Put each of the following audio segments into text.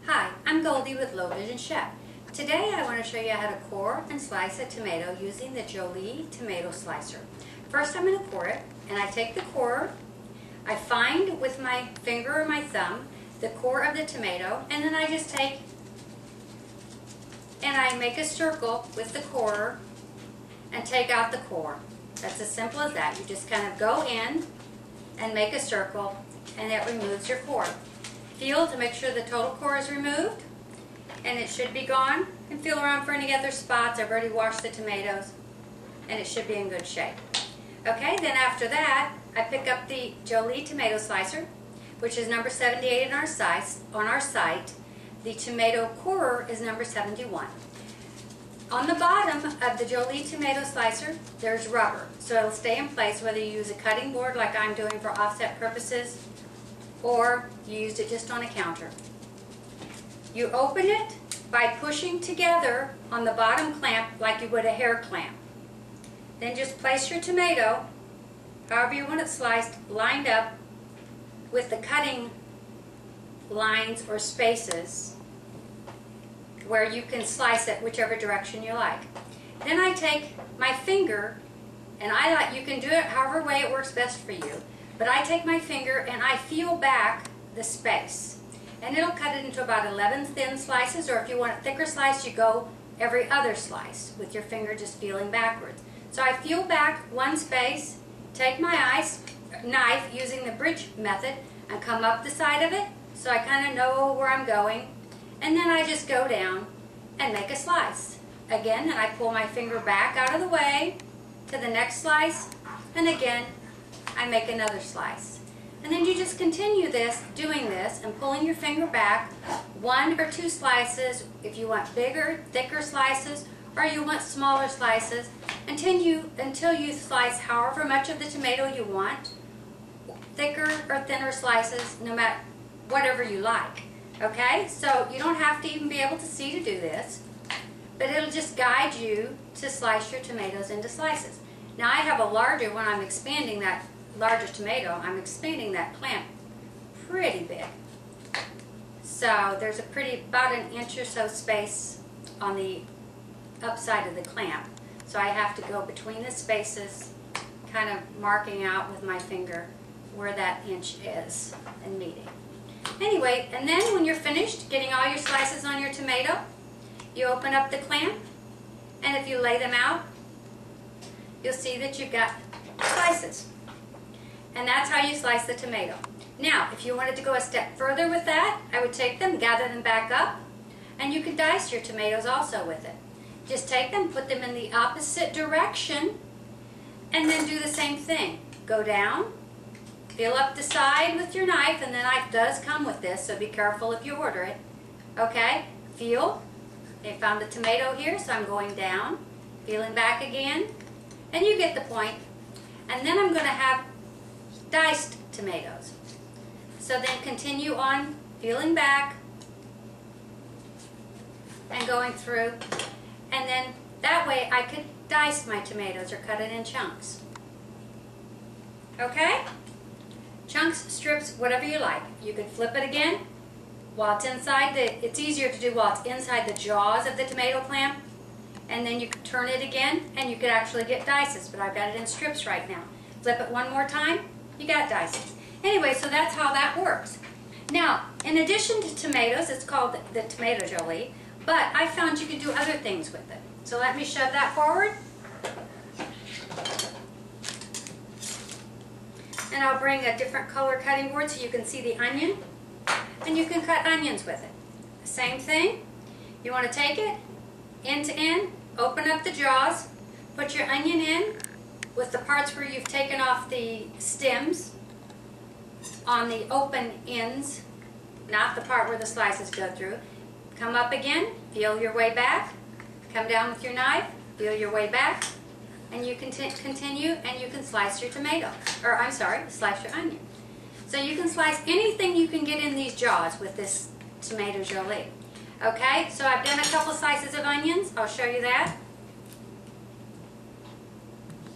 Hi, I'm Goldie with Low Vision Chef. Today I want to show you how to core and slice a tomato using the Jole tomato slicer. First I'm going to core it, and I take the core, I find with my finger or my thumb the core of the tomato, and then I just take and I make a circle with the core and take out the core. That's as simple as that. You just kind of go in and make a circle, and that removes your core. Feel to make sure the total core is removed, and it should be gone. And feel around for any other spots. I've already washed the tomatoes, and it should be in good shape. Okay, then after that, I pick up the Jole tomato slicer, which is number 78 on our site. The tomato corer is number 71. On the bottom of the Jole tomato slicer, there's rubber, so it'll stay in place whether you use a cutting board like I'm doing for offset purposes, or you used it just on a counter. You open it by pushing together on the bottom clamp like you would a hair clamp. Then just place your tomato, however you want it sliced, lined up with the cutting lines or spaces where you can slice it whichever direction you like. Then I take my finger, and you can do it however way it works best for you, but I take my finger and I feel back the space, and it'll cut it into about 11 thin slices, or if you want a thicker slice, you go every other slice with your finger just feeling backwards. So I feel back one space, take my knife using the bridge method and come up the side of it so I kind of know where I'm going, and then I just go down and make a slice. Again, and I pull my finger back out of the way to the next slice, and again I make another slice. And then you just continue doing this and pulling your finger back one or two slices if you want bigger, thicker slices, or you want smaller slices, until you slice however much of the tomato you want, thicker or thinner slices, no matter whatever you like. Okay, so you don't have to even be able to see to do this, but it'll just guide you to slice your tomatoes into slices. Now I have a larger, when I'm expanding that larger tomato, I'm expanding that clamp pretty big. So there's about an inch or so space on the upside of the clamp. So I have to go between the spaces, kind of marking out with my finger where that inch is and meeting. Anyway, and then when you're finished getting all your slices on your tomato, you open up the clamp, and if you lay them out, you'll see that you've got slices. And that's how you slice the tomato. Now, if you wanted to go a step further with that, I would take them, gather them back up, and you could dice your tomatoes also with it. Just take them, put them in the opposite direction, and then do the same thing. Go down, feel up the side with your knife, and the knife does come with this, so be careful if you order it. Okay, feel. I found the tomato here, so I'm going down, feeling back again, and you get the point. And then I'm going to have diced tomatoes. So then continue on feeling back and going through, and then that way I could dice my tomatoes or cut it in chunks. Okay? Chunks, strips, whatever you like. You can flip it again while it's inside it's easier to do while it's inside the jaws of the tomato clamp, and then you can turn it again and you could actually get dices, but I've got it in strips right now. Flip it one more time, you got dices. Anyway, so that's how that works. Now, in addition to tomatoes, it's called the tomato Jole, but I found you could do other things with it. So let me shove that forward. And I'll bring a different color cutting board so you can see the onion, and you can cut onions with it. Same thing, you want to take it end to end, open up the jaws, put your onion in with the parts where you've taken off the stems on the open ends, not the part where the slices go through. Come up again, feel your way back, come down with your knife, feel your way back, and you can continue, and you can slice your tomato, or I'm sorry, slice your onion. So you can slice anything you can get in these jaws with this tomato Jole. Okay, so I've done a couple slices of onions. I'll show you that.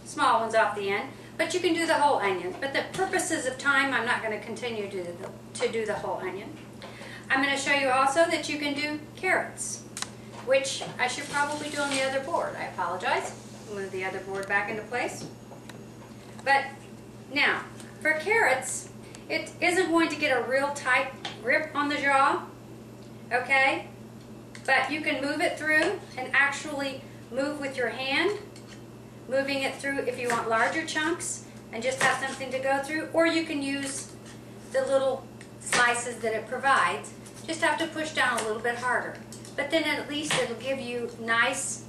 Small ones off the end, but you can do the whole onion. But the purposes of time, I'm not going to continue to do the whole onion. I'm going to show you also that you can do carrots, which I should probably do on the other board. I apologize. Move the other board back into place. But now, for carrots, it isn't going to get a real tight grip on the jaw, okay? But you can move it through and actually move with your hand, moving it through if you want larger chunks and just have something to go through, or you can use the little slices that it provides. Just have to push down a little bit harder. But then at least it'll give you nice,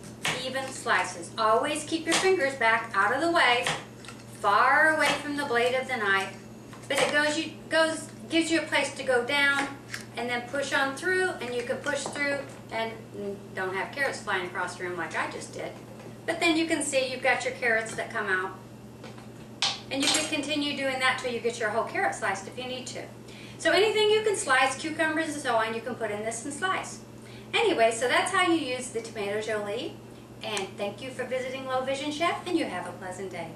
even slices. Always keep your fingers back out of the way, far away from the blade of the knife. But it gives you a place to go down and then push on through, and you can push through and don't have carrots flying across the room like I just did. But then you can see you've got your carrots that come out. And you can continue doing that till you get your whole carrot sliced if you need to. So anything you can slice, cucumbers and so on, you can put in this and slice. Anyway, so that's how you use the tomato Jole. And thank you for visiting Low Vision Chef, and you have a pleasant day.